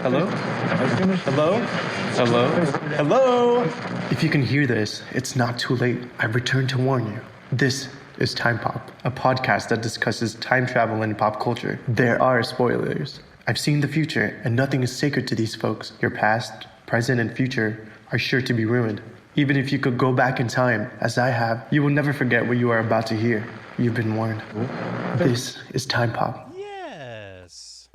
Hello? Hello? Hello? Hello? If you can hear this, it's not too late. I've returned to warn you. This is Time Pop, a podcast that discusses time travel and pop culture. There are spoilers. I've seen the future, and nothing is sacred to these folks. Your past, present, and future are sure to be ruined. Even if you could go back in time, as I have, you will never forget what you are about to hear. You've been warned. This is Time Pop. Yes.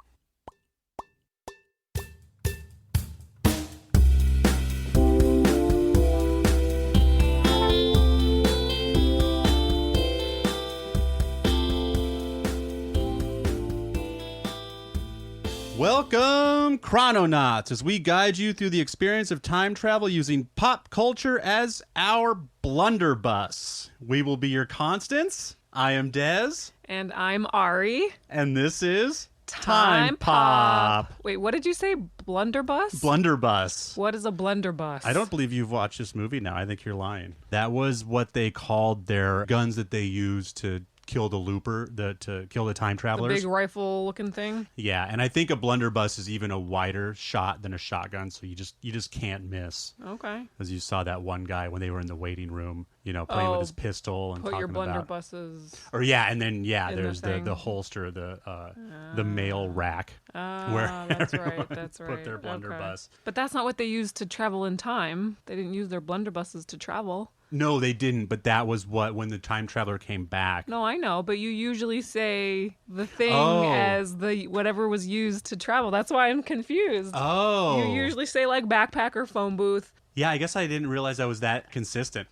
Welcome, Chrononauts, as we guide you through the experience of time travel using pop culture as our blunderbuss. We will be your constants. I am Dez. And I'm Ari. And this is Time Pop. Wait, what did you say? Blunderbuss? Blunderbuss. What is a blunderbuss? I don't believe you've watched this movie now. I think you're lying. That was what they called their guns that they used to kill the looper, to kill the time travelers. The big rifle-looking thing? Yeah, and I think a blunderbuss is even a wider shot than a shotgun, so you just can't miss. Okay. As you saw that one guy when they were in the waiting room, playing with his pistol and put talking your about. blunderbusses. Or and then there's the the holster, the mail rack. Where that's right. That's right. Put their blunderbuss. Okay. But that's not what they used to travel in time. They didn't use their blunderbusses to travel. No, they didn't, but that was when the time traveler came back. No, I know, but you usually say the thing as the whatever was used to travel. That's why I'm confused. Oh. You usually say like backpack or phone booth. Yeah, I guess I didn't realize I was that consistent.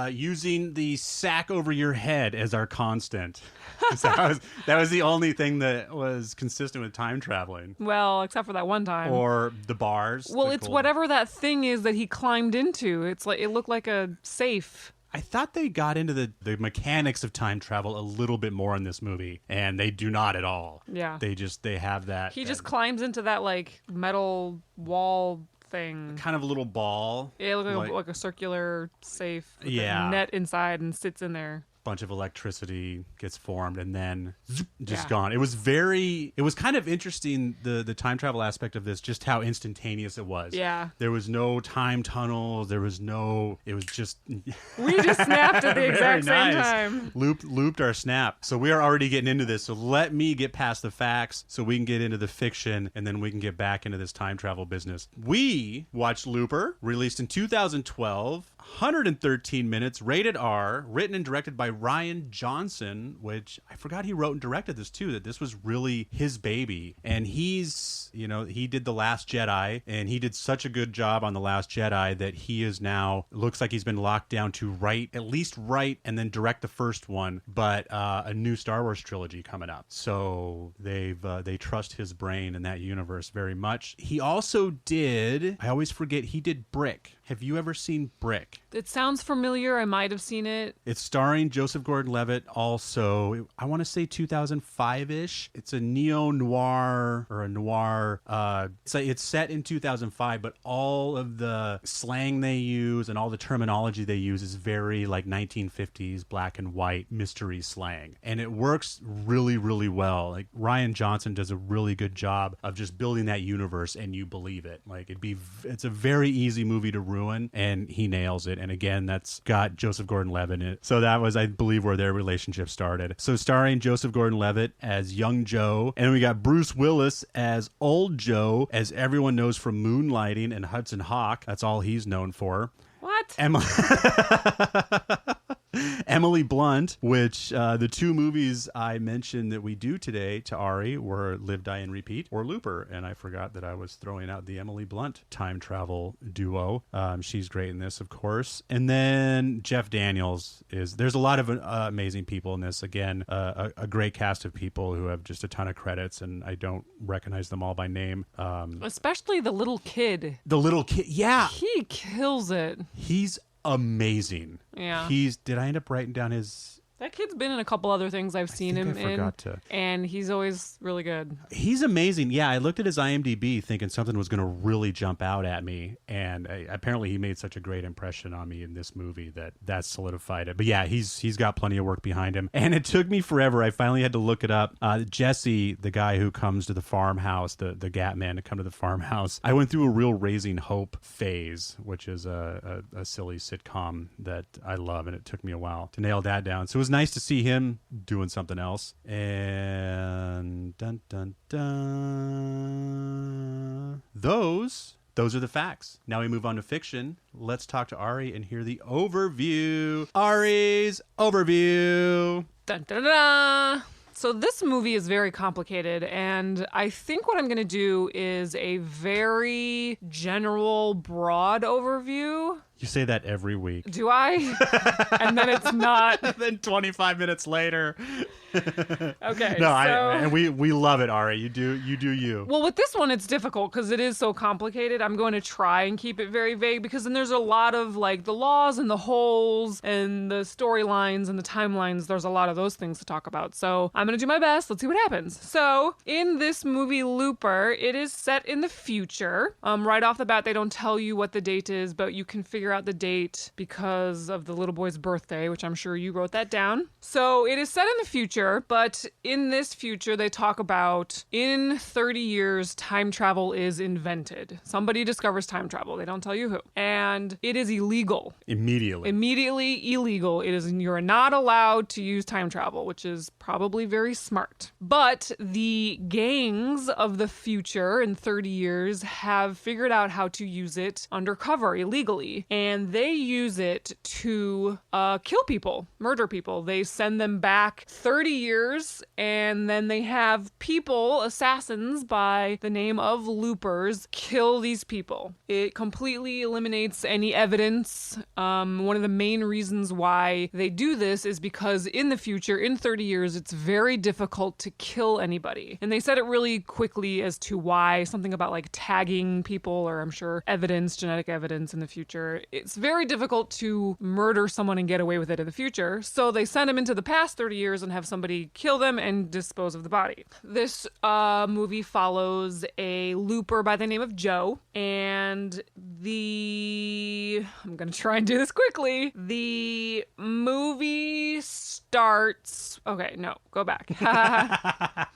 Using the sack over your head as our constant. That was the only thing that was consistent with time traveling. Well, except for that one time. Or the bars. Well, it's whatever that thing is that he climbed into. It's like it looked like a safe. I thought they got into the mechanics of time travel a little bit more in this movie, and they do not at all. Yeah. They have that. He just climbs into that like metal wall thing. Kind of a little ball. Yeah, it looked like a circular safe with Yeah. a net inside and sits in there. Bunch of electricity gets formed and then just gone. It was kind of interesting, the time travel aspect of this, just how instantaneous it was. Yeah. There was no time tunnels. It was just We just snapped at the exact same time. Looped our snap. So we are already getting into this. So let me get past the facts so we can get into the fiction, and then we can get back into this time travel business. We watched Looper, released in 2012, 113 minutes, rated R, written and directed by Ryan Johnson, which I forgot he wrote and directed this too, that this was really his baby. And he's, he did The Last Jedi, and he did such a good job on The Last Jedi that he is now, looks like he's been locked down to at least write and then direct the first one, but a new Star Wars trilogy coming up. So they trust his brain in that universe very much. He also did, I always forget, he did Brick. Have you ever seen Brick? It sounds familiar. I might have seen it. It's starring Joseph Gordon-Levitt. Also, I want to say 2005-ish. It's a neo-noir or a noir. It's set in 2005, but all of the slang they use and all the terminology they use is very like 1950s black and white mystery slang, and it works really, really well. Like Ryan Johnson does a really good job of just building that universe, and you believe it. Like it's a very easy movie to ruin, and he nails it. And again, that's got Joseph Gordon-Levitt in it. So that was, I believe, where their relationship started. So starring Joseph Gordon-Levitt as young Joe, and we got Bruce Willis as old Joe, as everyone knows from Moonlighting and Hudson Hawk. That's all he's known for. What? Emily Blunt, which the two movies I mentioned that we do today to Ari were Live, Die, and Repeat or Looper, and I forgot that I was throwing out the Emily Blunt time travel duo. She's great in this, of course. And then Jeff Daniels there's a lot of amazing people in this. Again, a great cast of people who have just a ton of credits, and I don't recognize them all by name. Especially the little kid. The little kid, yeah. He kills it. He's amazing. Yeah. Did I end up writing down his That kid's been in a couple other things I've seen him in. And he's always really good. He's amazing. Yeah, I looked at his IMDb thinking something was going to really jump out at me. And apparently he made such a great impression on me in this movie that solidified it. But yeah, he's got plenty of work behind him. And it took me forever. I finally had to look it up. Jesse, the guy who comes to the farmhouse, the Gat Man to come to the farmhouse, I went through a real Raising Hope phase, which is a silly sitcom that I love. And it took me a while to nail that down. So it was nice to see him doing something else. And dun dun dun. Those are the facts. Now we move on to fiction. Let's talk to Ari and hear the overview. Ari's overview. Dun dun dun. So this movie is very complicated, and I think what I'm going to do is a very general, broad overview. You say that every week. Do I? And then it's not. Then 25 minutes later. Okay. No, and we love it, Ari. You do you. Well, with this one, it's difficult because it is so complicated. I'm going to try and keep it very vague because then there's a lot of like the laws and the holes and the storylines and the timelines. There's a lot of those things to talk about. So I'm going to do my best. Let's see what happens. So in this movie, Looper, it is set in the future. Right off the bat, they don't tell you what the date is, but you can figure out the date because of the little boy's birthday, which I'm sure you wrote that down. So it is set in the future, but in this future, they talk about in 30 years, time travel is invented. Somebody discovers time travel. They don't tell you who. And it is illegal. Immediately illegal. You're not allowed to use time travel, which is probably very smart. But the gangs of the future in 30 years have figured out how to use it undercover illegally. And they use it to kill people, murder people. They send them back 30 years, and then they have people, assassins by the name of loopers, kill these people. It completely eliminates any evidence. One of the main reasons why they do this is because in the future, in 30 years, it's very difficult to kill anybody. And they said it really quickly as to why, something about like tagging people, or I'm sure evidence, genetic evidence in the future. It's very difficult to murder someone and get away with it in the future. So they send them into the past 30 years and have somebody kill them and dispose of the body. This movie follows a looper by the name of Joe, and I'm going to try and do this quickly. The movie starts... Okay, no, go back.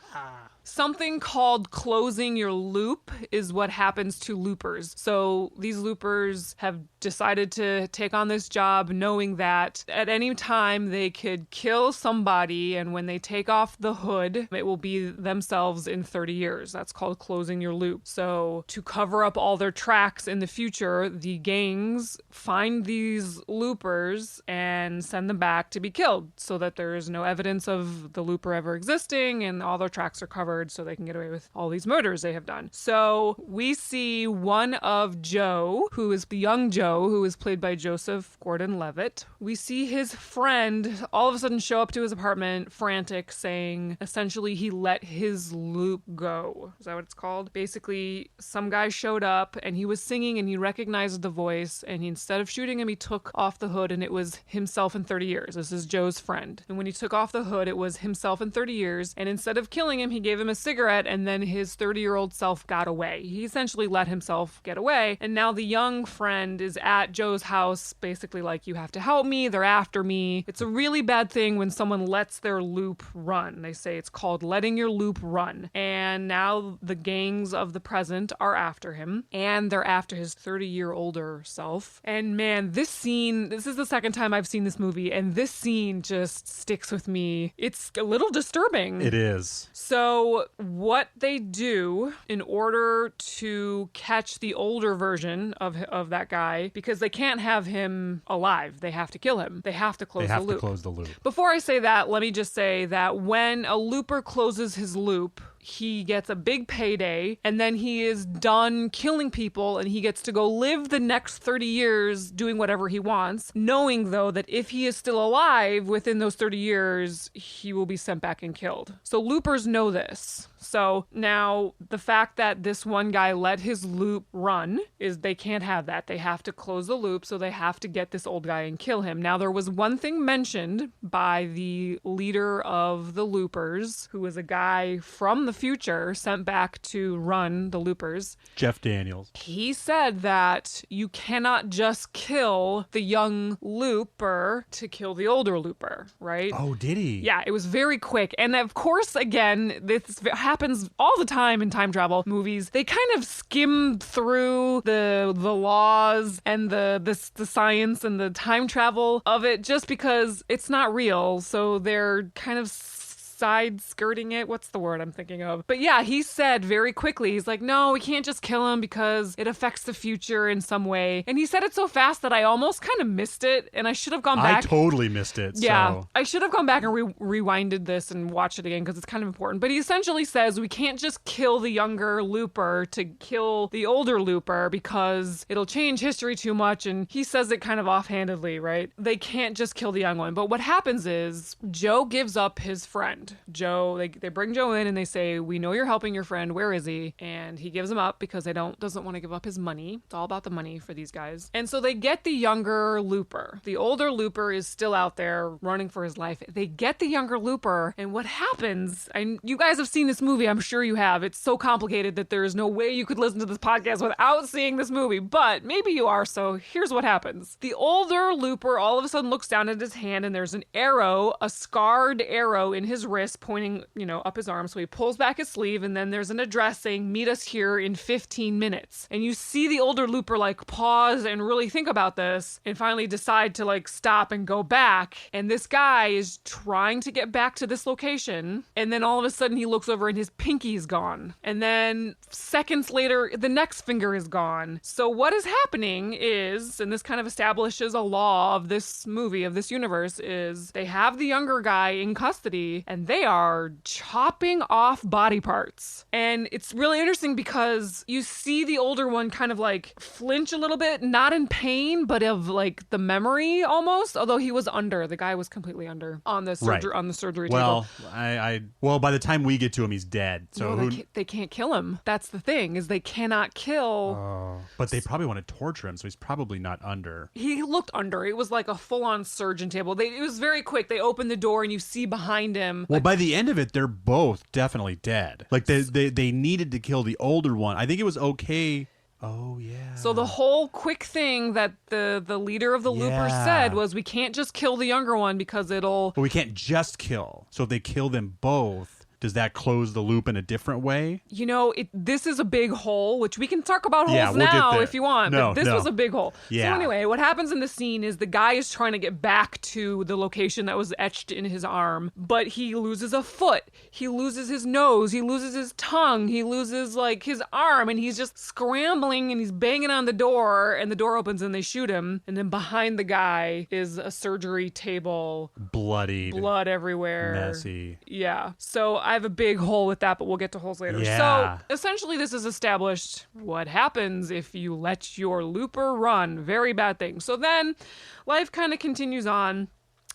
Something called closing your loop is what happens to loopers. So these loopers have decided to take on this job knowing that at any time they could kill somebody, and when they take off the hood, it will be themselves in 30 years. That's called closing your loop. So to cover up all their tracks in the future, the gangs find these loopers and send them back to be killed so that there is no evidence of the looper ever existing and all their tracks are covered so they can get away with all these murders they have done. So we see one of Joe, who is the young Joe, who is played by Joseph Gordon-Levitt. We see his friend all of a sudden show up to his apartment, frantic, saying essentially he let his loop go. Is that what it's called? Basically, some guy showed up and he was singing and he recognized the voice, and instead of shooting him, he took off the hood, and it was himself in 30 years. This is Joe's friend. And when he took off the hood, it was himself in 30 years. And instead of killing him, he gave him a cigarette, and then his 30-year-old self got away. He essentially let himself get away. And now the young friend is at Joe's house, basically like, you have to help me. They're after me. It's a really bad thing when someone lets their loop run. They say it's called letting your loop run. And now the gangs of the present are after him, and they're after his 30-year-older self. And man, this is the second time I've seen this movie, and this scene just sticks with me. It's a little disturbing. It is. So what they do in order to catch the older version of that guy, because they can't have him alive, they have to kill him. They have to close the loop. Before I say that, let me just say that when a looper closes his loop, he gets a big payday, and then he is done killing people, and he gets to go live the next 30 years doing whatever he wants, knowing, though, that if he is still alive within those 30 years, he will be sent back and killed. So loopers know this. So now the fact that this one guy let his loop run is they can't have that. They have to close the loop, so they have to get this old guy and kill him. Now, there was one thing mentioned by the leader of the loopers, who was a guy from the future sent back to run the loopers. Jeff Daniels. He said that you cannot just kill the young looper to kill the older looper, right? Oh, did he? Yeah, it was very quick. And of course, again, this happens all the time in time travel movies. They kind of skim through the laws and the science and the time travel of it just because it's not real. So they're kind of side skirting it. What's the word I'm thinking of? But yeah, he said very quickly, he's like, no, we can't just kill him because it affects the future in some way. And he said it so fast that I almost kind of missed it, and I should have gone back. I totally missed it. Yeah, so. I should have gone back and rewinded this and watched it again because it's kind of important. But he essentially says we can't just kill the younger looper to kill the older looper because it'll change history too much. And he says it kind of offhandedly, right? They can't just kill the young one. But what happens is Joe gives up his friend. Joe, they bring Joe in and they say, we know you're helping your friend. Where is he? And he gives him up because doesn't want to give up his money. It's all about the money for these guys. And so they get the younger looper. The older looper is still out there running for his life. They get the younger looper. And what happens, and you guys have seen this movie, I'm sure you have. It's so complicated that there is no way you could listen to this podcast without seeing this movie. But maybe you are, so here's what happens. The older looper all of a sudden looks down at his hand and there's an arrow, a scarred arrow in his wrist pointing, up his arm. So he pulls back his sleeve and then there's an address saying, meet us here in 15 minutes. And you see the older looper pause and really think about this and finally decide to stop and go back. And this guy is trying to get back to this location. And then all of a sudden he looks over and his pinky's gone. And then seconds later, the next finger is gone. So what is happening is, and this kind of establishes a law of this movie, of this universe, is they have the younger guy in custody and they are chopping off body parts. And it's really interesting because you see the older one kind of flinch a little bit, not in pain, but of the memory almost, although he was under. The guy was completely under on the surgery on the surgery table. Well, by the time we get to him, he's dead. So no, they can't kill him. That's the thing, is they cannot kill. But they probably want to torture him, so he's probably not under. He looked under. It was like a full-on surgeon table. It was very quick. They open the door and you see behind him. Well, by the end of it, they're both definitely dead. They needed to kill the older one. I think it was okay. Oh, yeah. So the whole quick thing that the leader of the loopers said was, we can't just kill the younger one because it'll... But we can't just kill. So if they kill them both, does that close the loop in a different way? This is a big hole, which we can talk about holes we'll now if you want. But this was a big hole. Yeah. So anyway, what happens in the scene is the guy is trying to get back to the location that was etched in his arm, but he loses a foot. He loses his nose. He loses his tongue. He loses his arm, and he's just scrambling and he's banging on the door, and the door opens and they shoot him. And then behind the guy is a surgery table. Bloodied. Blood everywhere. Messy. Yeah. So I have a big hole with that, but we'll get to holes later. Yeah. So essentially this is established what happens if you let your looper run. Very bad thing. So then life kind of continues on.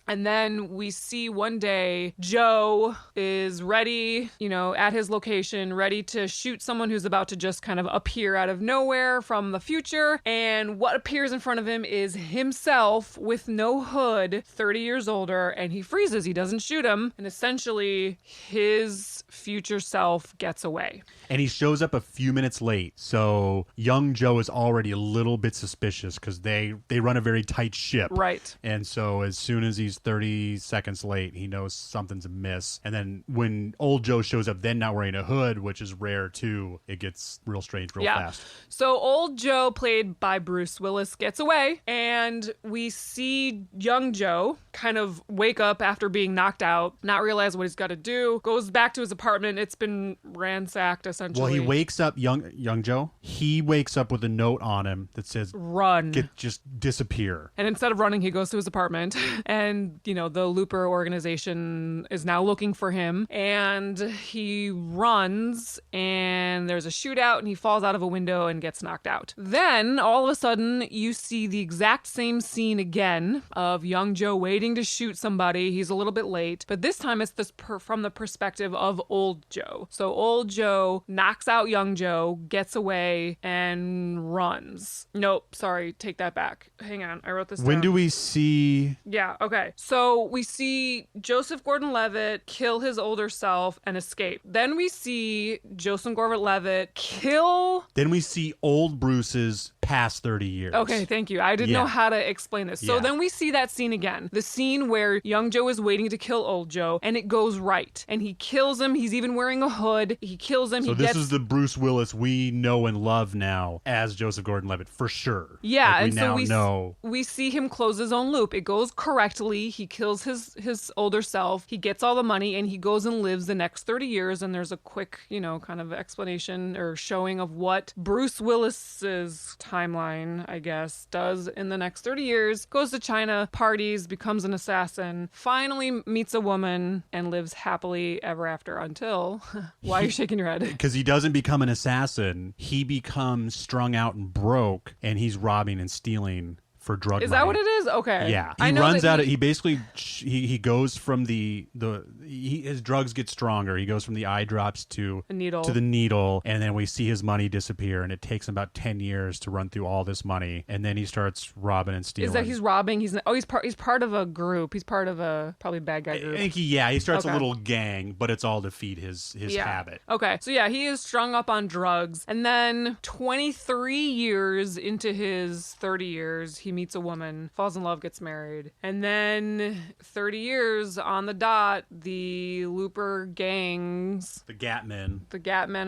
And then we see one day Joe is ready, at his location, ready to shoot someone who's about to just kind of appear out of nowhere from the future. And what appears in front of him is himself with no hood, 30 years older, and he freezes. He doesn't shoot him. And essentially his future self gets away. And he shows up a few minutes late. So young Joe is already a little bit suspicious because they run a very tight ship. Right. And so as soon as he's 30 seconds late, he knows something's amiss. And then when old Joe shows up, then not wearing a hood, which is rare too, it gets real strange real fast. So old Joe, played by Bruce Willis, gets away. And we see young Joe kind of wake up after being knocked out, not realize what he's got to do, goes back to his apartment. It's been ransacked, essentially. Well, he wakes up, young Joe, he wakes up with a note on him that says, run. Just disappear. And instead of running, he goes to his apartment and and the Looper organization is now looking for him, and he runs, and there's a shootout, and he falls out of a window and gets knocked out. Then all of a sudden you see the exact same scene again of young Joe waiting to shoot somebody. He's a little bit late, but this time it's from the perspective of old Joe. So old Joe knocks out young Joe, gets away, and runs. Nope, sorry, take that back. Hang on, I wrote this down. When do we see... Yeah, okay. So we see Joseph Gordon-Levitt kill his older self and escape. Then we see Joseph Gordon-Levitt kill... Then we see old Bruce's past 30 years. Okay, thank you. I didn't know how to explain this. So then we see that scene again. The scene where young Joe is waiting to kill old Joe, and it goes right. And he kills him. He's even wearing a hood. He kills him. So this is the Bruce Willis we know and love now as Joseph Gordon-Levitt, for sure. Yeah, like and so we see him close his own loop. It goes correctly. He kills his older self. He gets all the money, and he goes and lives the next 30 years. And there's a quick, kind of explanation or showing of what Bruce Willis's timeline, I guess, does in the next 30 years. Goes to China, parties, becomes an assassin, finally meets a woman, and lives happily ever after until... Why are you shaking your head? Because he doesn't become an assassin. He becomes strung out and broke, and he's robbing and stealing for drug money. Is that what it is? Okay. Yeah. He runs out of... He basically... He goes from his drugs get stronger. He goes from the eye drops to the needle, and then we see his money disappear, and it takes him about 10 years to run through all this money, and then he starts robbing and stealing. Is that he's robbing? He's part of a group. He's part of a probably bad guy group. I think he starts a little gang, but it's all to feed his habit. Okay. So yeah, he is strung up on drugs, and then 23 years into his 30 years, he meets a woman, falls in love, gets married. And then 30 years on the dot, the Looper gangs, the Gat Men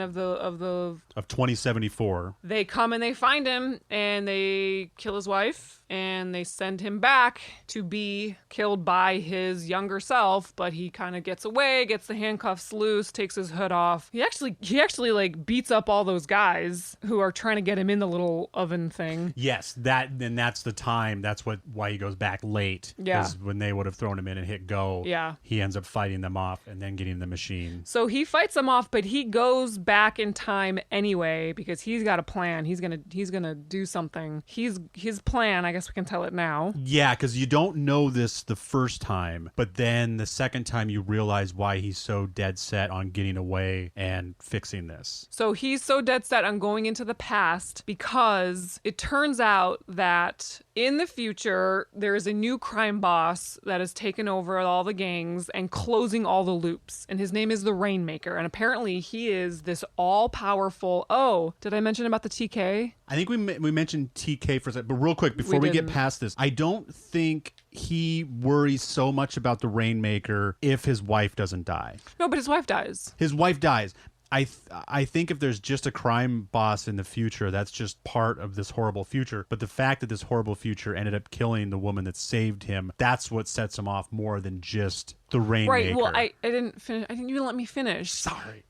of 2074, they come and they find him, and they kill his wife, and they send him back to be killed by his younger self, but he kind of gets away, gets the handcuffs loose, takes his hood off. He actually like beats up all those guys who are trying to get him in the little oven thing. Yes, that's the time. That's why he goes back late. Yeah. Because when they would have thrown him in and hit go, he ends up fighting them off and then getting the machine. So he fights them off, but he goes back in time anyway because he's got a plan. He's gonna do something. His plan, I guess we can tell it now. Yeah, because you don't know this the first time, but then the second time you realize why he's so dead set on getting away and fixing this. So he's so dead set on going into the past because it turns out that in the future, there is a new crime boss that has taken over all the gangs and closing all the loops. And his name is the Rainmaker. And apparently he is this all-powerful... Oh, did I mention about the TK? I think we mentioned TK for a second. But real quick, before we get past this, I don't think he worries so much about the Rainmaker if his wife doesn't die. No, but his wife dies. His wife dies. I think if there's just a crime boss in the future, that's just part of this horrible future. But the fact that this horrible future ended up killing the woman that saved him, that's what sets him off more than just the Rainmaker. Right. Well, I didn't finish. I didn't even let me finish. Sorry.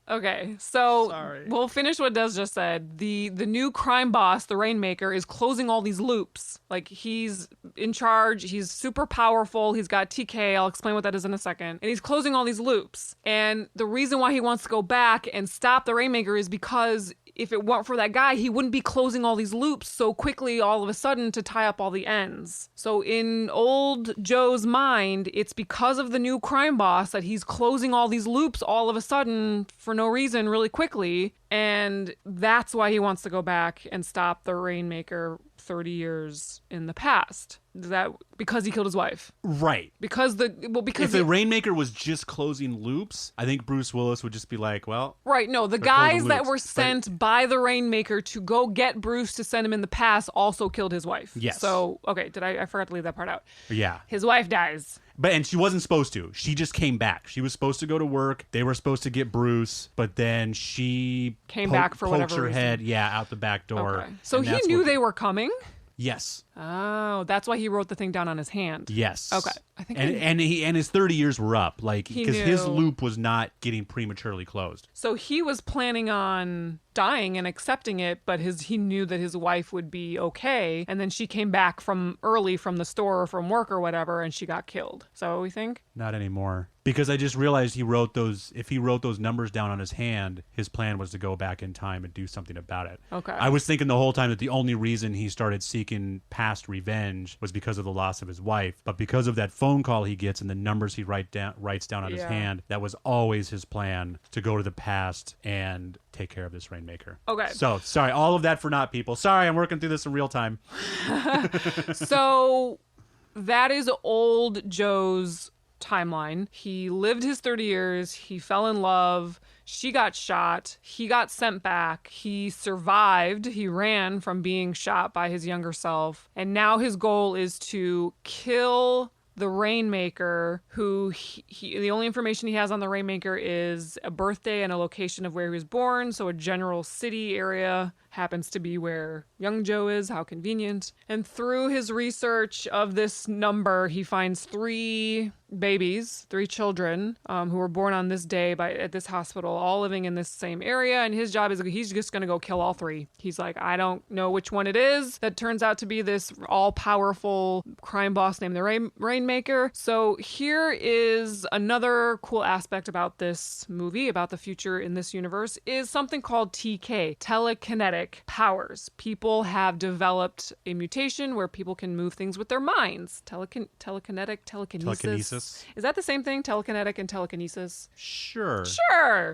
Okay, so we'll finish what Des just said. The new crime boss, the Rainmaker, is closing all these loops. Like, he's in charge. He's super powerful. He's got TK. I'll explain what that is in a second. And he's closing all these loops. And the reason why he wants to go back and stop the Rainmaker is because if it weren't for that guy, he wouldn't be closing all these loops so quickly all of a sudden to tie up all the ends. So in old Joe's mind, it's because of the new crime boss that he's closing all these loops all of a sudden for no reason really quickly. And that's why he wants to go back and stop the Rainmaker 30 years in the past. Is that because he killed his wife? Right. Because if the Rainmaker was just closing loops, I think Bruce Willis would just be like, well... Right, no, the guys that were sent by the Rainmaker to go get Bruce to send him in the past also killed his wife. Yes. So, okay, I forgot to leave that part out. Yeah. His wife dies. And she wasn't supposed to. She just came back. She was supposed to go to work. They were supposed to get Bruce, but then she came back for whatever her reason. Head, out the back door. Okay. So he knew they were coming? Yes. Oh, that's why he wrote the thing down on his hand. Yes. Okay. I think and his 30 years were up, like, because his loop was not getting prematurely closed. So he was planning on dying and accepting it, but he knew that his wife would be okay. And then she came back from early from the store or from work or whatever, and she got killed. So we think? Not anymore. Because I just realized if he wrote those numbers down on his hand, his plan was to go back in time and do something about it. Okay. I was thinking the whole time that the only reason he started seeking past revenge was because of the loss of his wife. But because of that phone call he gets and the numbers he writes down on his hand, that was always his plan, to go to the past and take care of this Rainmaker. Okay. So, sorry, all of that for naught, people. Sorry, I'm working through this in real time. So that is old Joe's timeline. He lived his 30 years. He fell in love. She got shot. He got sent back. He survived. He ran from being shot by his younger self. And now his goal is to kill the Rainmaker, who the only information he has on the Rainmaker is a birthday and a location of where he was born. So a general city area happens to be where young Joe is. How convenient. And through his research of this number, he finds 3 babies, 3 children who were born on this day at this hospital, all living in this same area. And his job is he's just going to go kill all 3. He's like, I don't know which one it is. That turns out to be this all-powerful crime boss named the Rainmaker. So here is another cool aspect about this movie, about the future in this universe, is something called TK, telekinetic powers. People have developed a mutation where people can move things with their minds. Telekinesis. Is that the same thing? Telekinetic and telekinesis? Sure.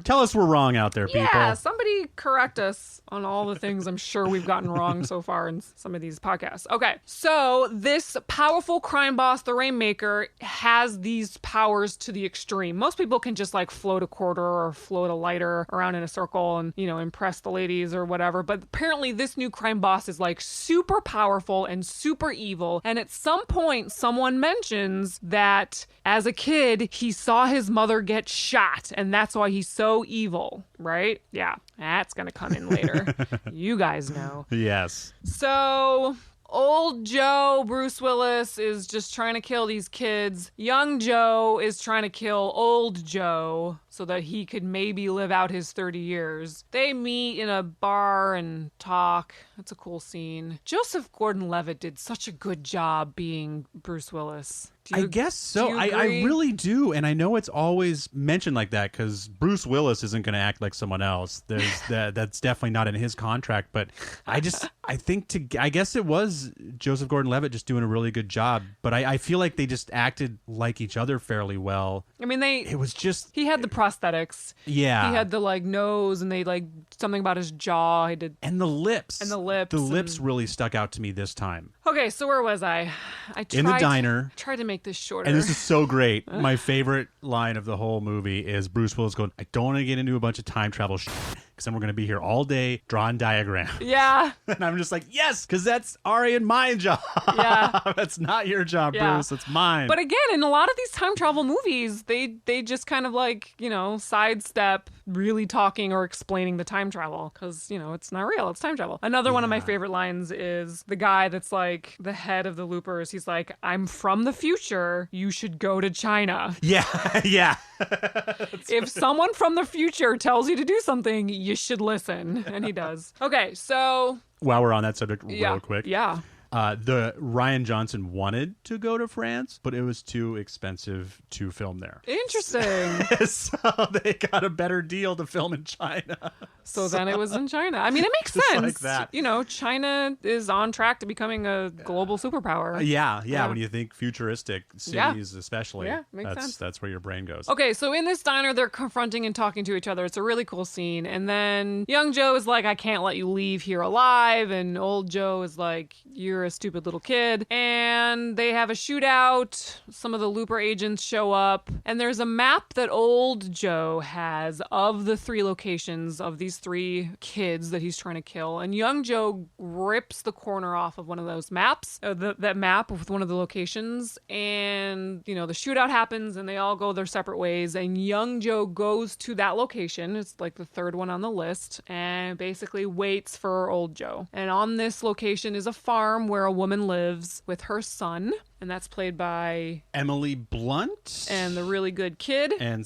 Tell us we're wrong out there, people. Yeah, somebody correct us on all the things I'm sure we've gotten wrong so far in some of these podcasts. Okay, so this powerful crime boss, the Rainmaker, has these powers to the extreme. Most people can just like float a quarter or float a lighter around in a circle and, impress the ladies or whatever. But apparently this new crime boss is like super powerful and super evil. And at some point, someone mentions that as a kid, he saw his mother get shot, and that's why he's so evil, right? Yeah, that's gonna come in later. You guys know. Yes. So old Joe, Bruce Willis, is just trying to kill these kids. Young Joe is trying to kill old Joe so that he could maybe live out his 30 years. They meet in a bar and talk. It's a cool scene. Joseph Gordon-Levitt did such a good job being Bruce Willis. I guess so. I really do. And I know it's always mentioned like that because Bruce Willis isn't going to act like someone else. That's definitely not in his contract. But I guess it was Joseph Gordon-Levitt just doing a really good job. But I feel like they just acted like each other fairly well. I mean, he had the prosthetics. Yeah. He had the nose and they something about his jaw. He did. And the lips. The lips really stuck out to me this time. Okay, so where was I? In the diner. Tried to make this shorter. And this is so great. My favorite line of the whole movie is Bruce Willis going, I don't want to get into a bunch of time travel shit because then we're going to be here all day drawing diagrams. Yeah. And I'm just like, yes, because that's Ari and my job. Yeah. That's not your job, yeah. Bruce. It's mine. But again, in a lot of these time travel movies, they just kind of sidestep really talking or explaining the time travel because, it's not real. It's time travel. Another one of my favorite lines is the guy that's like the head of the loopers. He's like, I'm from the future. You should go to China. Yeah. Yeah. If someone from the future tells you to do something, you should listen. And he does. Okay, so while we're on that subject real quick. Yeah. The Ryan Johnson wanted to go to France, but it was too expensive to film there. Interesting. So they got a better deal to film in China. So then it was in China. I mean, it makes sense. Like that. China is on track to becoming a global superpower. Yeah. When you think futuristic cities, especially. Yeah, makes sense. That's where your brain goes. Okay, so in this diner, they're confronting and talking to each other. It's a really cool scene. And then young Joe is like, I can't let you leave here alive. And old Joe is like, you're a stupid little kid. And they have a shootout. Some of the Looper agents show up. And there's a map that old Joe has of the 3 locations of these 3 kids that he's trying to kill. And young Joe rips the corner off of one of those maps, that map with one of the locations. And, the shootout happens and they all go their separate ways. And young Joe goes to that location. It's like the 3rd one on the list and basically waits for old Joe. And on this location is a farm where a woman lives with her son. And that's played by Emily Blunt. and the really good kid. And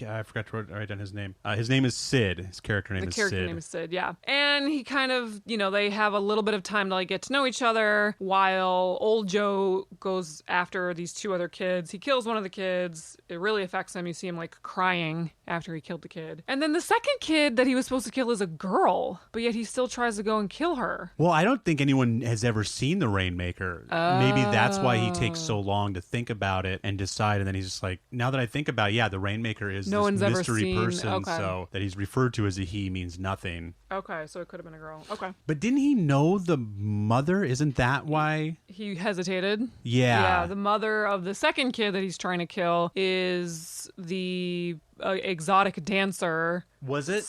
I forgot to write down his name. His name is Sid. His character name is Sid. The character name is Sid, yeah. And he kind of, they have a little bit of time to like get to know each other while old Joe goes after these two other kids. He kills one of the kids. It really affects him. You see him like crying after he killed the kid. And then the second kid that he was supposed to kill is a girl, but yet he still tries to go and kill her. Well, I don't think anyone has ever seen The Rainmaker. Maybe that's why he takes so long to think about it and decide. And then he's just like, now that I think about it, yeah, The Rainmaker is No this one's ever mystery seen- person. okay. So that he's referred to as a he means nothing. Okay, so it could have been a girl. Okay. But didn't he know the mother? Isn't that why? He hesitated. Yeah. Yeah, the mother of the second kid that he's trying to kill is the exotic dancer Was it?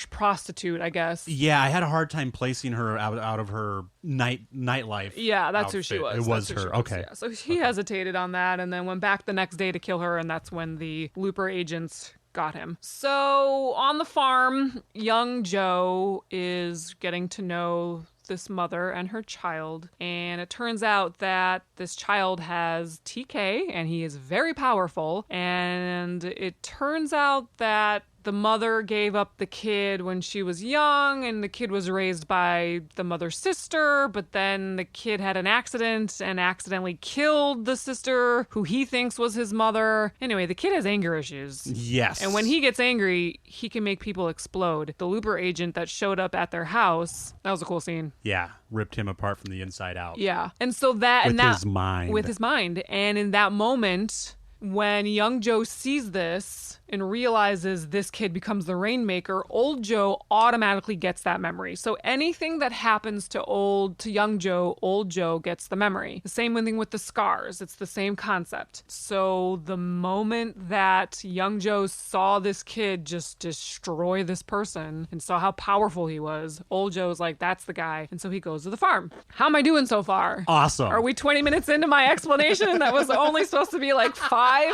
/ prostitute, I guess. Yeah, I had a hard time placing her out of her nightlife. Yeah, that's who she outfit. was. It was That's who her. she Okay. Yeah. So he hesitated on that and then went back the next day to kill her, and that's when the Looper agents got him. So on the farm, young Joe is getting to know this mother and her child, and it turns out that this child has TK and he is very powerful, and it turns out that the mother gave up the kid when she was young, and the kid was raised by the mother's sister, but then the kid had an accident and accidentally killed the sister who he thinks was his mother. Anyway, the kid has anger issues. Yes. And when he gets angry, he can make people explode. The Looper agent that showed up at their house, that was a cool scene. Yeah, ripped him apart from the inside out. Yeah. And so that... With and that, his mind. With his mind. And in that moment, when young Joe sees this and realizes this kid becomes the Rainmaker, old Joe automatically gets that memory. So anything that happens to young Joe, old Joe gets the memory. The same thing with the scars. It's the same concept. So the moment that young Joe saw this kid just destroy this person and saw how powerful he was, old Joe's like, that's the guy. And so he goes to the farm. How am I doing so far? Awesome. Are we 20 minutes into my explanation? That was only supposed to be like 5?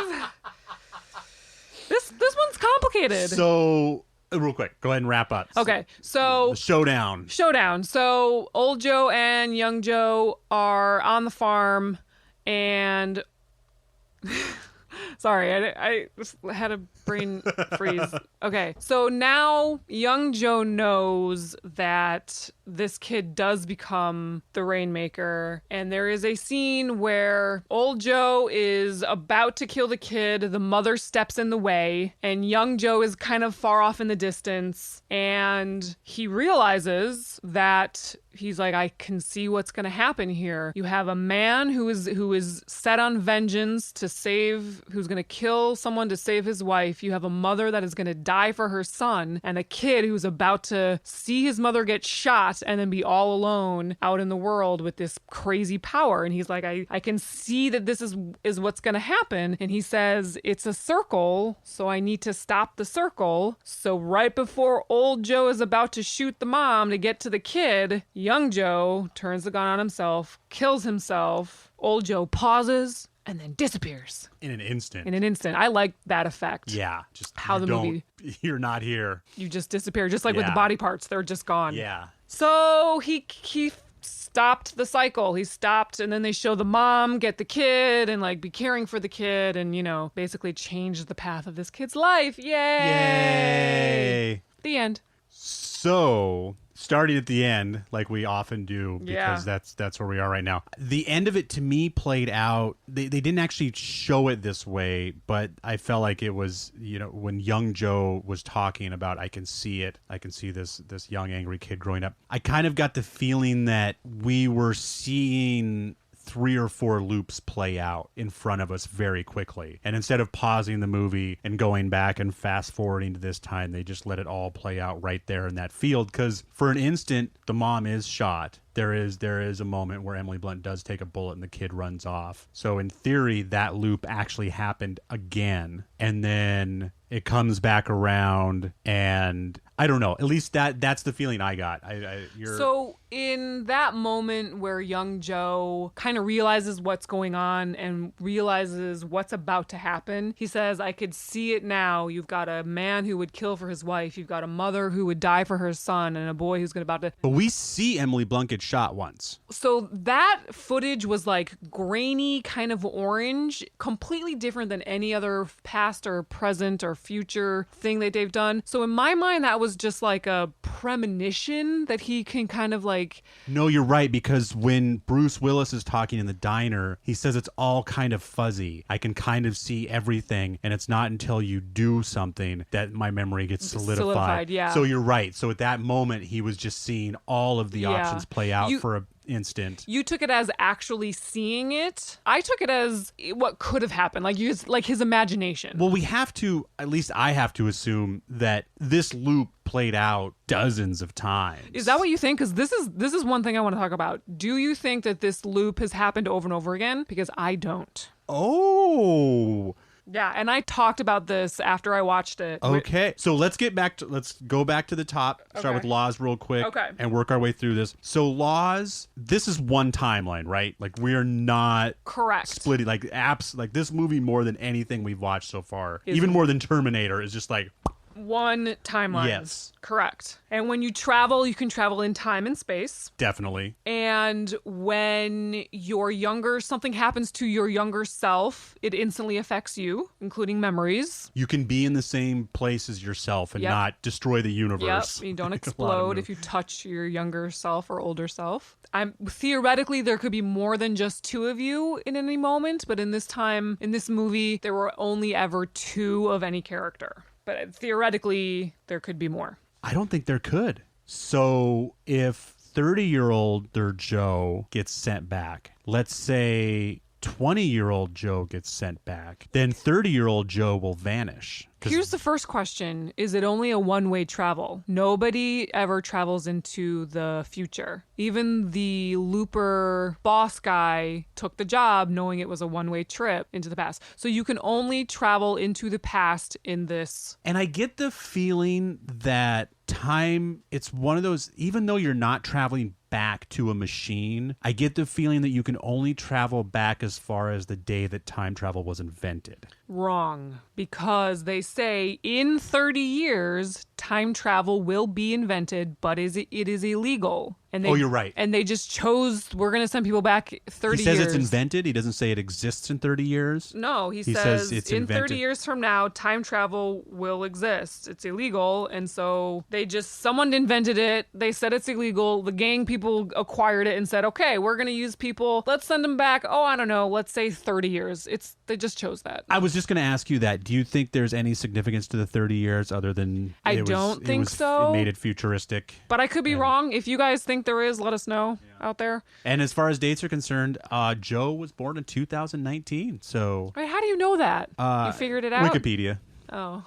This one's complicated. So, real quick, go ahead and wrap up. Okay, so The showdown. So old Joe and young Joe are on the farm, and sorry, I just had a brain freeze. Okay, so now young Joe knows that this kid does become the Rainmaker, and there is a scene where old Joe is about to kill the kid, the mother steps in the way, and young Joe is kind of far off in the distance, and he realizes that he's like, I can see what's going to happen here. You have a man who is set on vengeance who's going to kill someone to save his wife. You have a mother that is going to die for her son, and a kid who's about to see his mother get shot and then be all alone out in the world with this crazy power. And he's like, I can see that this is what's going to happen. And he says, it's a circle, so I need to stop the circle. So right before old Joe is about to shoot the mom to get to the kid, young Joe turns the gun on himself, kills himself. Old Joe pauses and then disappears. In an instant. I like that effect. Yeah. Just How the movie... You're not here. You just disappear. Just like with the Yeah. body parts. They're just gone. Yeah. So he stopped the cycle. He stopped, and then they show the mom get the kid and like be caring for the kid and, basically change the path of this kid's life. Yay! Yay! The end. So, starting at the end, like we often do, because that's where we are right now. The end of it, to me, played out. They didn't actually show it this way, but I felt like it was, when young Joe was talking about, I can see it. I can see this young, angry kid growing up. I kind of got the feeling that we were seeing 3 or 4 loops play out in front of us very quickly. And instead of pausing the movie and going back and fast forwarding to this time, they just let it all play out right there in that field. Because for an instant, the mom is shot. There is a moment where Emily Blunt does take a bullet and the kid runs off. So in theory, that loop actually happened again. And then it comes back around, and I don't know. At least that's the feeling I got. So in that moment where young Joe kind of realizes what's going on and realizes what's about to happen, he says, I could see it now. You've got a man who would kill for his wife. You've got a mother who would die for her son, and a boy who's about to... But we see Emily Blunt get shot once. So that footage was like grainy, kind of orange, completely different than any other past or present or future thing that they've done. So in my mind, that was just like a premonition that he can kind of like... No, you're right, because when Bruce Willis is talking in the diner, he says it's all kind of fuzzy. I can kind of see everything, and it's not until you do something that my memory gets solidified. Yeah. So you're right. So at that moment, he was just seeing all of the options play out for an instant. You took it as actually seeing it. I took it as what could have happened, like his imagination. Well, we have to, at least I have to assume that this loop played out dozens of times. Is that what you think? Because this is one thing I want to talk about. Do you think that this loop has happened over and over again? Because I don't. Oh. Yeah, and I talked about this after I watched it. Okay, so let's go back to the top. Start with laws real quick. Okay. And work our way through this. So laws, this is one timeline, right? Like we are not correct splitting like apps. Like this movie more than anything we've watched so far, even more than Terminator, is just like one timeline. Yes. Correct. And when you travel, you can travel in time and space. Definitely. And when something happens to your younger self, it instantly affects you, including memories. You can be in the same place as yourself and not destroy the universe. Yep. You don't explode if you touch your younger self or older self. Theoretically, there could be more than just two of you in any moment, but in this movie, there were only ever two of any character. But theoretically, there could be more. I don't think there could. So if 30-year-old Joe gets sent back, let's say 20-year-old Joe gets sent back, then 30-year-old Joe will vanish. Here's the first question. Is it only a one-way travel? Nobody ever travels into the future. Even the looper boss guy took the job knowing it was a one-way trip into the past. So you can only travel into the past in this. And I get the feeling that time, it's one of those, even though you're not traveling back to a machine, I get the feeling that you can only travel back as far as the day that time travel was invented. Wrong. Because they say in 30 years, time travel will be invented, but it is illegal. And you're right. And they just chose, we're going to send people back 30 years. He says it's invented. He doesn't say it exists in 30 years. No, he says it's in invented. 30 years from now, time travel will exist. It's illegal. And so someone invented it. They said it's illegal. The gang people acquired it and said, okay, we're going to use people. Let's send them back. Oh, I don't know. Let's say 30 years. They just chose that. I was just going to ask you that. Do you think there's any significance to the 30 years other than I don't think so. It made it futuristic. But I could be wrong. If you guys think there is, let us know out there. And as far as dates are concerned, Joe was born in 2019. So wait, how do you know that? You figured it out? Wikipedia. Oh.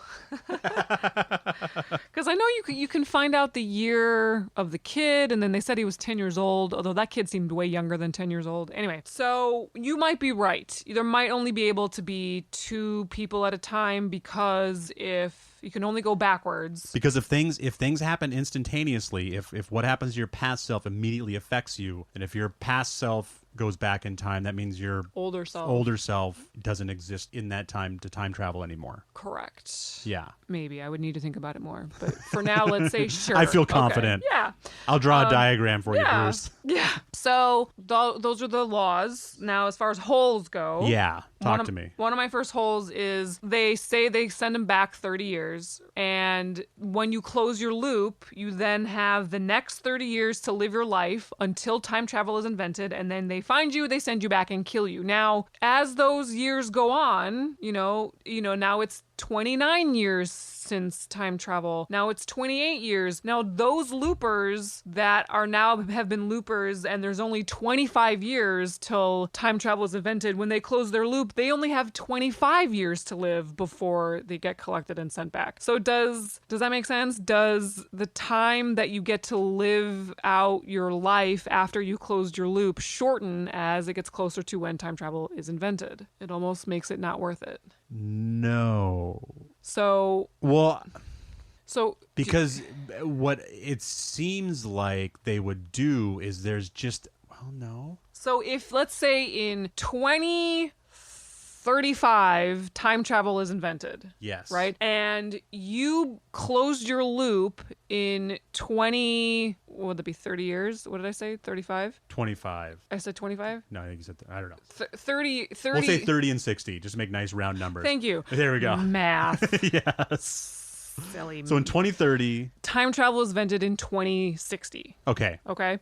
Because I know you can find out the year of the kid, and then they said he was 10 years old, although that kid seemed way younger than 10 years old. Anyway, so you might be right. There might only be able to be two people at a time, because if you can only go backwards. Because if things happen instantaneously, if what happens to your past self immediately affects you, and if your past self goes back in time, that means your older self doesn't exist in that time to time travel anymore. Correct. Yeah. Maybe I would need to think about it more, but for now, let's say sure. I feel confident. Okay. Yeah. I'll draw a diagram for you, Bruce. Yeah. So those are the laws. Now, as far as holes go. Yeah. Talk to me. One of my first holes is they say they send them back 30 years. And when you close your loop, you then have the next 30 years to live your life until time travel is invented. And then they find you, they send you back and kill you. Now, as those years go on, now it's 29 years since time travel. Now it's 28 years. Now those loopers that are now have been loopers, and there's only 25 years till time travel is invented. When they close their loop, they only have 25 years to live before they get collected and sent back. So does that make sense? Does the time that you get to live out your life after you closed your loop shorten as it gets closer to when time travel is invented? It almost makes it not worth it. No. Because what it seems like they would do is there's just, no. So if, let's say in 20 35, time travel is invented. Yes. Right? And you closed your loop in 20, what would that be, 30 years? What did I say? 35? 25. I said 25? No, I think you said, I don't know. 30. We'll say 30 and 60, just to make nice round numbers. Thank you. There we go. Math. Yes. Silly. So in 2030. Time travel is invented in 2060. Okay. Okay.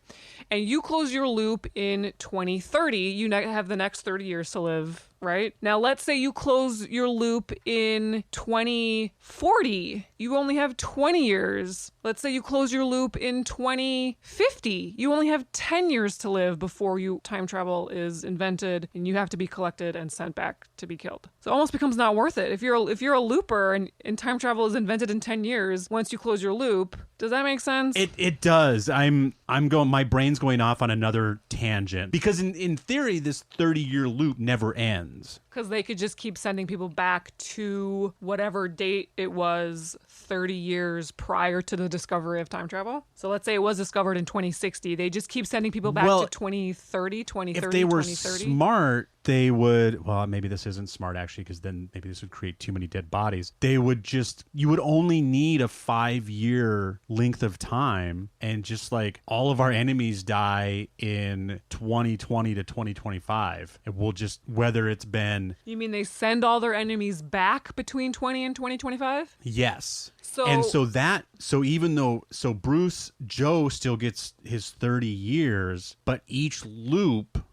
And you close your loop in 2030. You have the next 30 years to live. Right? Now, let's say you close your loop in 2040. You only have 20 years. Let's say you close your loop in 2050. You only have 10 years to live before time travel is invented and you have to be collected and sent back to be killed. So it almost becomes not worth it. If you're a looper and time travel is invented in 10 years, once you close your loop, does that make sense? It does. My brain's going off on another tangent because in theory, this 30-year loop never ends. Because they could just keep sending people back to whatever date it was 30 years prior to the discovery of time travel. So let's say it was discovered in 2060. They just keep sending people back to 2030, 2030, if they were 2030. smart, they would, well, maybe this isn't smart actually, because then maybe this would create too many dead bodies. You would only need a 5-year length of time, and just like all of our enemies die in 2020 to 2025. And we'll just, whether it's been. You mean they send all their enemies back between 20 and 2025? Yes. So Joe still gets his 30 years, but each loop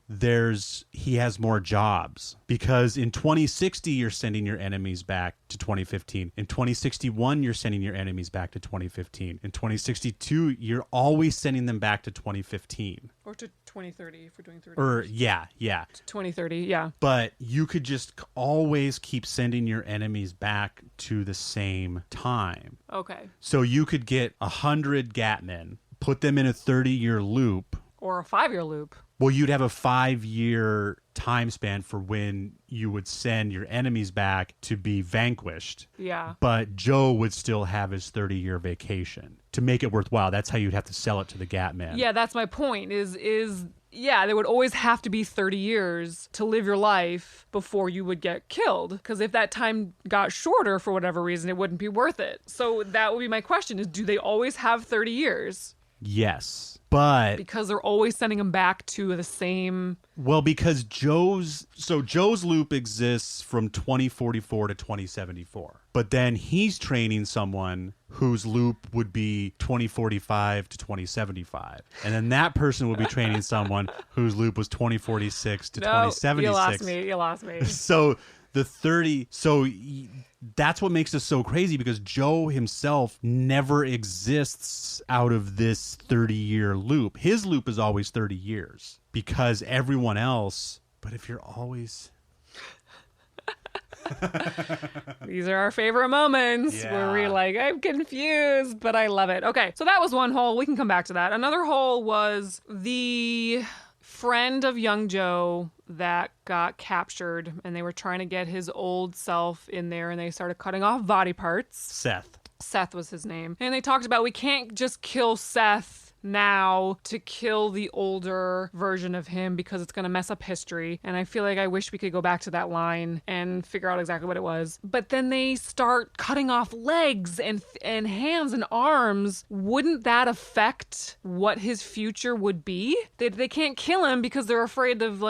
he has more jobs, because in 2060 you're sending your enemies back to 2015. In 2061 you're sending your enemies back to 2015. In 2062 you're always sending them back to 2015. Or to 2030 if we're doing 30 Or years. yeah. 2030, yeah. But you could just always keep sending your enemies back to the same time. Okay. So you could get 100 Gatmen, put them in a 30-year loop. Or a 5-year loop. Well, you'd have a 5-year time span for when you would send your enemies back to be vanquished. Yeah. But Joe would still have his 30-year vacation. To make it worthwhile, that's how you'd have to sell it to the Gatman. Yeah, that's my point, yeah, there would always have to be 30 years to live your life before you would get killed. Because if that time got shorter for whatever reason, it wouldn't be worth it. So that would be my question is, do they always have 30 years? Yes. But because they're always sending them back to the same. Well, because Joe's loop exists from 2044 to 2074. But then he's training someone whose loop would be 2045 to 2075. And then that person would be training someone whose loop was 2046 to 2076. You lost me. So that's what makes this so crazy, because Joe himself never exists out of this 30-year loop. His loop is always 30 years because everyone else. But if you're always. These are our favorite moments where we're like, I'm confused, but I love it. Okay, so that was one hole. We can come back to that. Another hole was the friend of young Joe that got captured, and they were trying to get his old self in there, and they started cutting off body parts. Seth was his name. And they talked about we can't just kill Seth now to kill the older version of him because it's going to mess up history. And I feel like I wish we could go back to that line and figure out exactly what it was. But then they start cutting off legs and hands and arms. Wouldn't that affect what his future would be? They can't kill him because they're afraid of,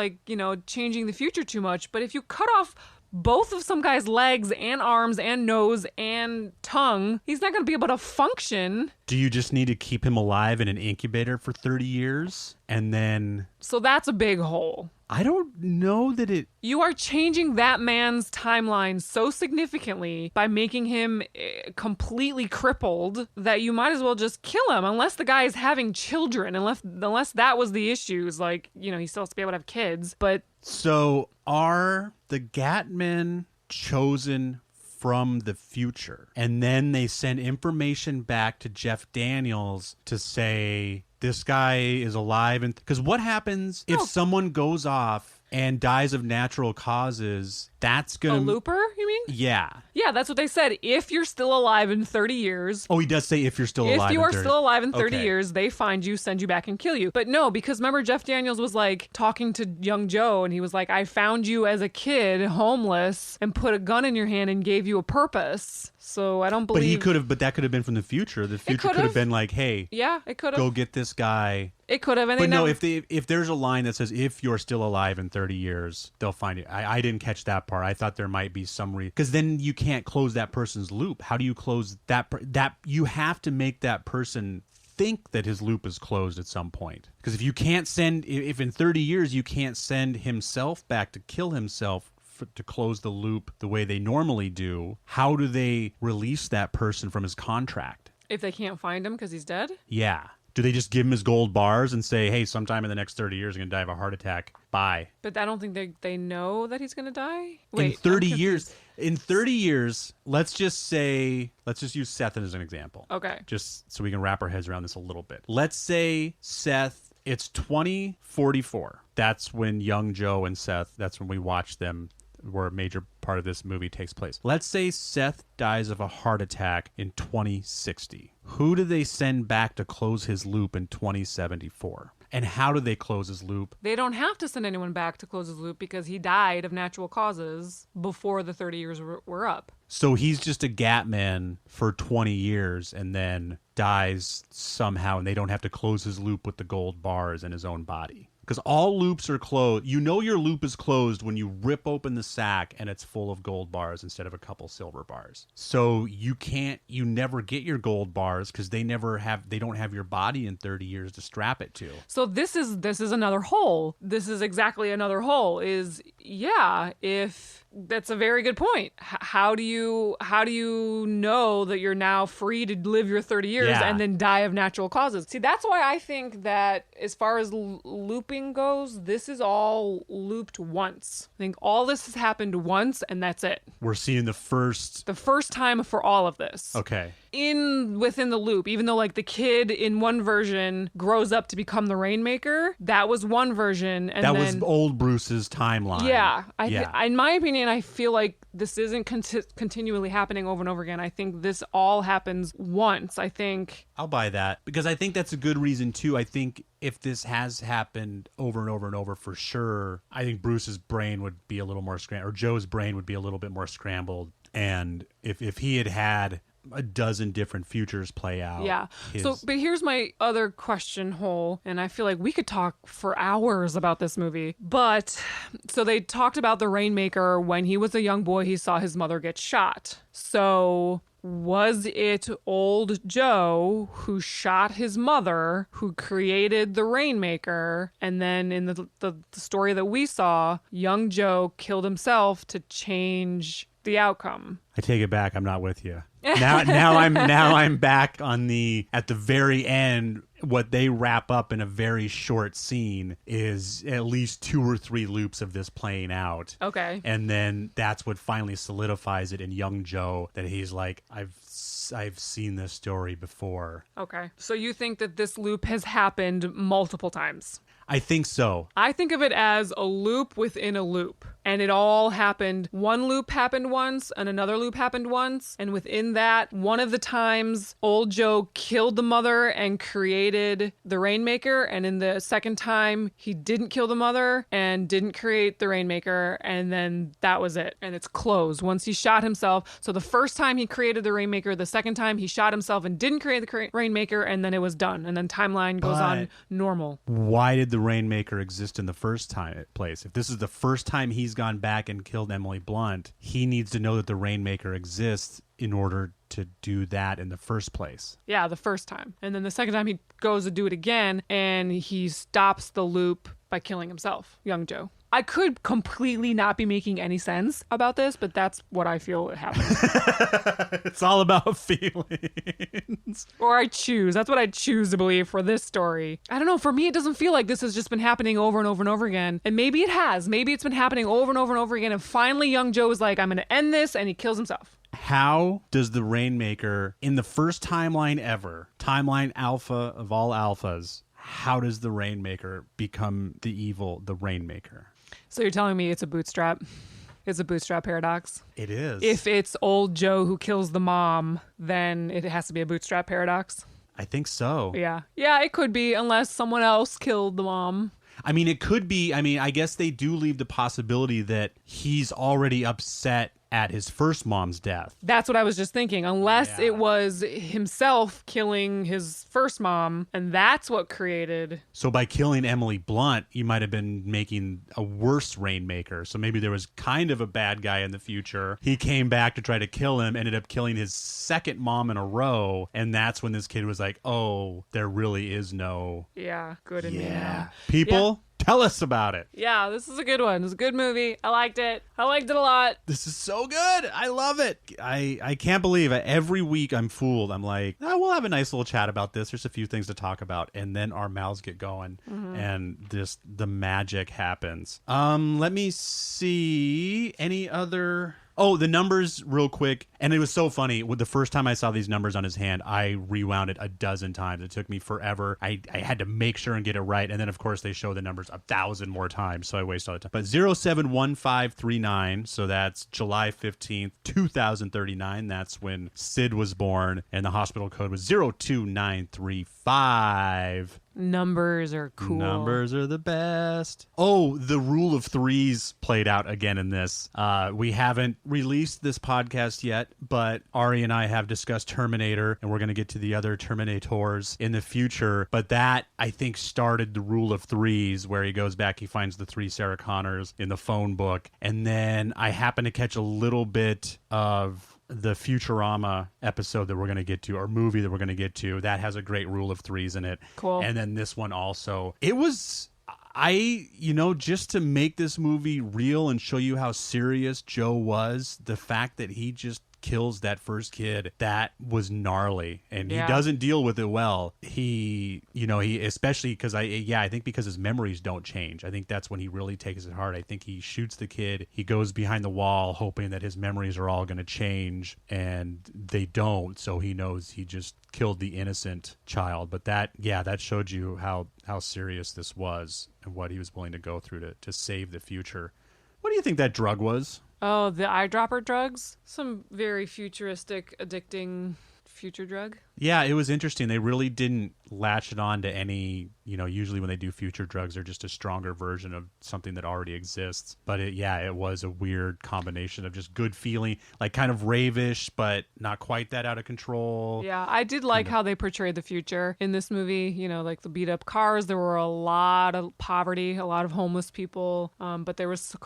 changing the future too much. But if you cut off both of some guy's legs and arms and nose and tongue, he's not going to be able to function. Do you just need to keep him alive in an incubator for 30 years? And then. So that's a big hole. I don't know that it. You are changing that man's timeline so significantly by making him completely crippled that you might as well just kill him, unless the guy is having children, unless that was the issues. He still has to be able to have kids, but. So are the Gatmen chosen from the future? And then they send information back to Jeff Daniels to say, this guy is alive. And because what happens if someone goes off and dies of natural causes, that's A gonna looper, you mean? Yeah. Yeah, that's what they said. If you're still alive in 30 years. Oh, he does say if you're still alive. If you in are 30. still alive in 30 Okay. years, they find you, send you back, and kill you. But no, because remember, Jeff Daniels was like talking to young Joe, and he was like, I found you as a kid, homeless, and put a gun in your hand and gave you a purpose. So I don't believe. But he could have. But that could have been from the future. The future could have been like, hey, yeah, it could have. go get this guy. It could have. And But they no, never- if there's a line that says if you're still alive in 30 years, they'll find you. I didn't catch that part. I thought there might be some reason, because then you can't close that person's loop. How do you close that? That you have to make that person think that his loop is closed at some point. Because if you can't send, if in 30 years you can't send himself back to kill himself to close the loop the way they normally do, how do they release that person from his contract? if they can't find him because he's dead. Yeah. Do they just give him his gold bars and say, hey, sometime in the next 30 years, you're going to die of a heart attack. Bye. But I don't think they know that he's going to die. In Wait, 30 I'm years, confused. in 30 years, let's just use Seth as an example. Okay. Just so we can wrap our heads around this a little bit. Let's say Seth, it's 2044. That's when young Joe and Seth, that's when we watch them, where a major part of this movie takes place. Let's say Seth dies of a heart attack in 2060. Who do they send back to close his loop in 2074? And how do they close his loop? They don't have to send anyone back to close his loop because he died of natural causes before the 30 years were up. So he's just a gap man for 20 years and then dies somehow, and they don't have to close his loop with the gold bars in his own body. Because all loops are closed. You know your loop is closed when you rip open the sack and it's full of gold bars instead of a couple silver bars. So you never get your gold bars because they don't have your body in 30 years to strap it to. So this is another hole. This is exactly another hole. If that's a very good point. How do you know that you're now free to live your 30 years Yeah. and then die of natural causes? See, that's why I think that as far as looping goes, this is all looped once. I think all this has happened once and that's it. We're seeing the first time for all of this. Okay. Within the loop, even though like the kid in one version grows up to become the Rainmaker, that was one version, and that then, was old Bruce's timeline. yeah. Yeah. In my opinion, I feel like this isn't continually happening over and over again. I think this all happens once. I think I'll buy that because I think that's a good reason too. I think if this has happened over and over and over for sure, I think Bruce's brain would be a little more scrambled, or Joe's brain would be a little bit more scrambled. And if he had a dozen different futures play out. yeah. But here's my other question hole, and I feel like we could talk for hours about this movie. But so they talked about the Rainmaker when he was a young boy, he saw his mother get shot. So was it old Joe who shot his mother, who created the Rainmaker, and then in the story that we saw, young Joe killed himself to change the outcome? I take it back. I'm not with you. Now I'm back on at the very end. What they wrap up in a very short scene is at least 2 or 3 loops of this playing out. Okay. And then that's what finally solidifies it in young Joe, that he's like, I've seen this story before. Okay. So you think that this loop has happened multiple times? I think so. I think of it as a loop within a loop. And it all happened. One loop happened once and another loop happened once. And within that, one of the times, old Joe killed the mother and created the Rainmaker. And in the second time, he didn't kill the mother and didn't create the Rainmaker. And then that was it. And it's closed once he shot himself. So the first time he created the Rainmaker, the second time he shot himself and didn't create the Rainmaker, and then it was done. And then timeline goes on normal. Why did the Rainmaker exist in the first place? If this is the first time he's gone back and killed Emily Blunt, he needs to know that the Rainmaker exists in order to do that in the first place. Yeah, the first time. And then the second time he goes to do it again, and he stops the loop by killing himself, young Joe. I could completely not be making any sense about this, but that's what I feel happened. It's all about feelings. Or I choose. That's what I choose to believe for this story. I don't know. For me, it doesn't feel like this has just been happening over and over and over again. And maybe it has. Maybe it's been happening over and over and over again. And finally, young Joe is like, I'm going to end this. And he kills himself. How does the Rainmaker, in the first timeline ever, timeline alpha of all alphas, how does the Rainmaker become the Rainmaker? So you're telling me it's a bootstrap? It's a bootstrap paradox? It is. If it's old Joe who kills the mom, then it has to be a bootstrap paradox? I think so. Yeah. Yeah, it could be, unless someone else killed the mom. I mean, it could be. I mean, I guess they do leave the possibility that he's already upset at his first mom's death. That's what I was just thinking. Unless it was himself killing his first mom, and that's what created... So by killing Emily Blunt, you might have been making a worse Rainmaker. So maybe there was kind of a bad guy in the future. He came back to try to kill him, ended up killing his second mom in a row, and that's when this kid was like, oh, there really is no... Yeah, good in me now. People... Tell us about it. Yeah, this is a good one. It's a good movie. I liked it. I liked it a lot. This is so good. I love it. I can't believe it. Every week I'm fooled. I'm like, oh, we'll have a nice little chat about this. There's a few things to talk about. And then our mouths get going and just the magic happens. Let me see. Any other... Oh, the numbers real quick. And it was so funny. With the first time I saw these numbers on his hand, I rewound it a dozen times. It took me forever. I had to make sure and get it right. And then, of course, they show the numbers 1,000 more times. So I waste all the time. But 071539. So that's July 15th, 2039. That's when Sid was born. And the hospital code was 02935. Numbers are cool. Numbers are the best. Oh, the rule of threes played out again in this. We haven't released this podcast yet, but Ari and I have discussed Terminator, and we're going to get to the other Terminators in the future. But that, I think, started the rule of threes, where he goes back, he finds the 3 Sarah Connors in the phone book. And then I happen to catch a little bit of the Futurama episode that we're going to get to, or movie that we're going to get to, that has a great rule of threes in it. Cool. And then this one also. It was, just to make this movie real and show you how serious Joe was, the fact that he just kills that first kid, that was gnarly, and he doesn't deal with it well. He especially because I think because his memories don't change. I think that's when he really takes it hard. I think he shoots the kid, he goes behind the wall hoping that his memories are all going to change, and they don't. So he knows he just killed the innocent child. But that showed you how serious this was and what he was willing to go through to save the future. What do you think that drug was? Oh, the eyedropper drugs? Some very futuristic, addicting future drug. Yeah, it was interesting. They really didn't latch it on to any, usually when they do future drugs, they're just a stronger version of something that already exists. But it was a weird combination of just good feeling, like kind of ravish, but not quite that out of control. Yeah, I did like how they portrayed the future in this movie. Like the beat up cars. There were a lot of poverty, a lot of homeless people. But there was,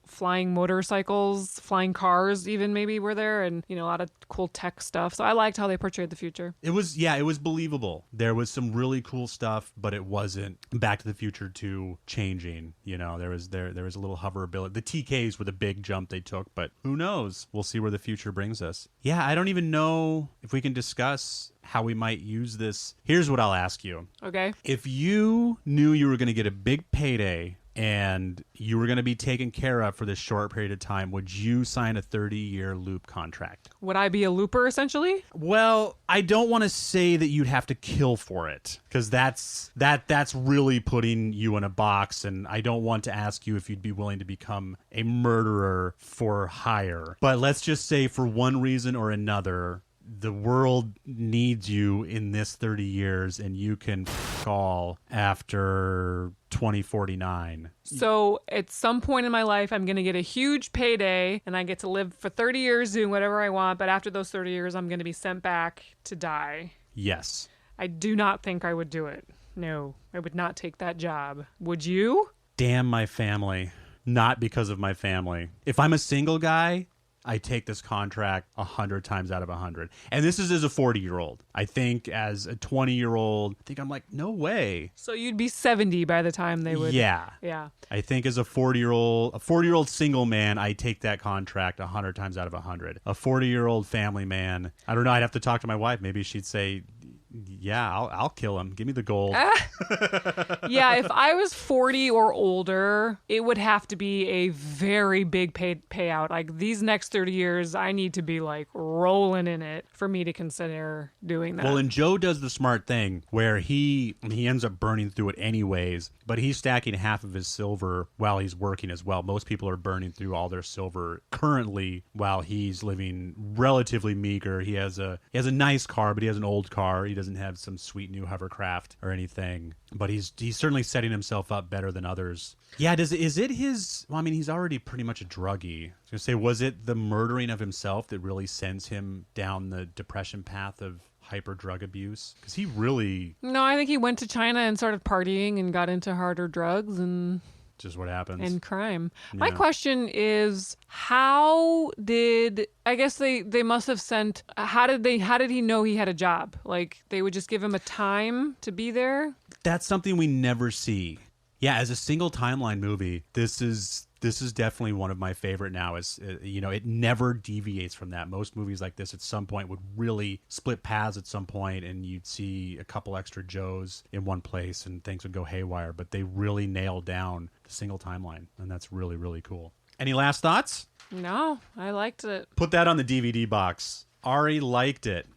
flying motorcycles, flying cars even maybe were there, and, a lot of cool tech stuff. So I liked how they portrayed the future. It was believable. There was some really cool stuff, but it wasn't Back to the Future 2 changing. There was a little hoverability. The TKs were the big jump they took, but who knows? We'll see where the future brings us. Yeah, I don't even know if we can discuss how we might use this. Here's what I'll ask you. Okay. If you knew you were going to get a big payday and you were going to be taken care of for this short period of time, would you sign a 30-year loop contract? Would I be a looper, essentially? Well, I don't want to say that you'd have to kill for it, because that's really putting you in a box, and I don't want to ask you if you'd be willing to become a murderer for hire. But let's just say for one reason or another, the world needs you in this 30 years and you can all after 2049. So at some point in my life, I'm going to get a huge payday and I get to live for 30 years doing whatever I want. But after those 30 years, I'm going to be sent back to die. Yes. I do not think I would do it. No, I would not take that job. Would you? Damn my family. Not because of my family. If I'm a single guy, I take this contract 100 times out of 100. And this is as a 40-year-old. I think as a 20-year-old, I think I'm like, no way. So you'd be 70 by the time they would. Yeah. Yeah. I think as a 40-year-old single man, I take that contract 100 times out of 100. A 40-year-old family man, I don't know. I'd have to talk to my wife. Maybe she'd say, Yeah, I'll kill him. Give me the gold. Yeah, if I was 40 or older, it would have to be a very big payout. Like these next 30 years, I need to be like rolling in it for me to consider doing that. Well, and Joe does the smart thing where he ends up burning through it anyways, but he's stacking half of his silver while he's working as well. Most people are burning through all their silver currently while he's living relatively meager. He has a nice car, but he has an old car. He doesn't have some sweet new hovercraft or anything, but he's certainly setting himself up better than others. Yeah, is it his? Well, I mean, he's already pretty much a druggie. I was gonna say, was it the murdering of himself that really sends him down the depression path of hyper drug abuse? Because he really No, I think he went to China and started partying and got into harder drugs and just what happens. and crime. Yeah. My question is, how did I guess they must have sent how did he know he had a job? Like they would just give him a time to be there? That's something we never see. Yeah, as a single timeline movie, this is definitely one of my favorite now. Is it never deviates from that. Most movies like this at some point would really split paths at some point, and you'd see a couple extra Joes in one place, and things would go haywire. But they really nailed down the single timeline, and that's really, really cool. Any last thoughts? No, I liked it. Put that on the DVD box. Ari liked it.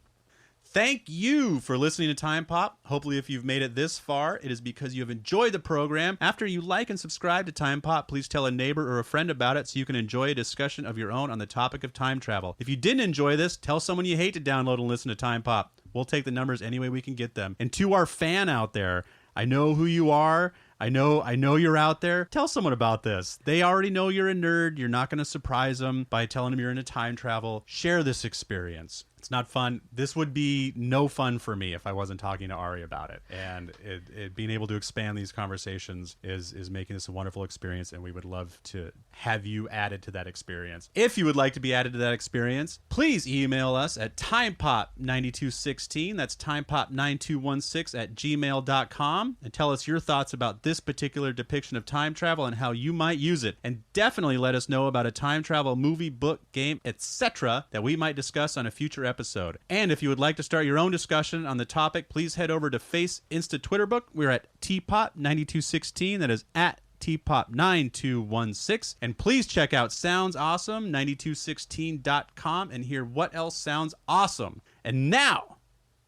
Thank you for listening to Time Pop. Hopefully, if you've made it this far, it is because you have enjoyed the program. After you like and subscribe to Time Pop, please tell a neighbor or a friend about it so you can enjoy a discussion of your own on the topic of time travel. If you didn't enjoy this, tell someone you hate to download and listen to Time Pop. We'll take the numbers any way we can get them. And to our fan out there, I know who you are. I know you're out there. Tell someone about this. They already know you're a nerd. You're not going to surprise them by telling them you're into time travel. Share this experience. It's not fun. This would be no fun for me if I wasn't talking to Ari about it. And it being able to expand these conversations is making this a wonderful experience, and we would love to have you added to that experience. If you would like to be added to that experience, please email us at timepop9216. That's timepop9216 @gmail.com, and tell us your thoughts about this particular depiction of time travel and how you might use it. And definitely let us know about a time travel movie, book, game, etc. that we might discuss on a future episode. And if you would like to start your own discussion on the topic, please head over to Face, Insta, Twitter book. We're at tpop9216. That is at tpop9216. And please check out Sounds Awesome 9216.com and hear what else sounds awesome. And now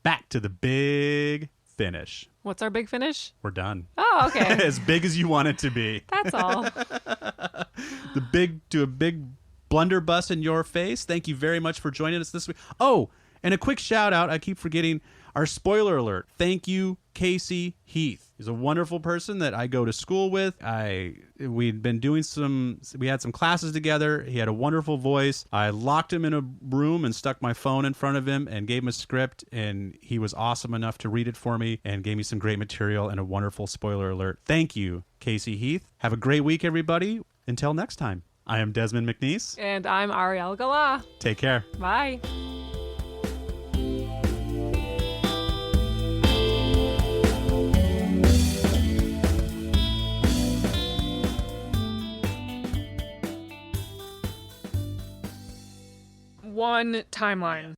back to the big finish. What's our big finish? We're done. Oh, okay. As big as you want it to be. That's all. A big blunderbuss in your face. Thank you very much for joining us this week. Oh, and a quick shout out. I keep forgetting our spoiler alert. Thank you, Casey Heath. He's a wonderful person that I go to school with. We had some classes together. He had a wonderful voice. I locked him in a room and stuck my phone in front of him and gave him a script, and he was awesome enough to read it for me and gave me some great material and a wonderful spoiler alert. Thank you, Casey Heath. Have a great week, everybody. Until next time. I am Desmond McNeese. And I'm Ariel Gala. Take care. Bye. One timeline.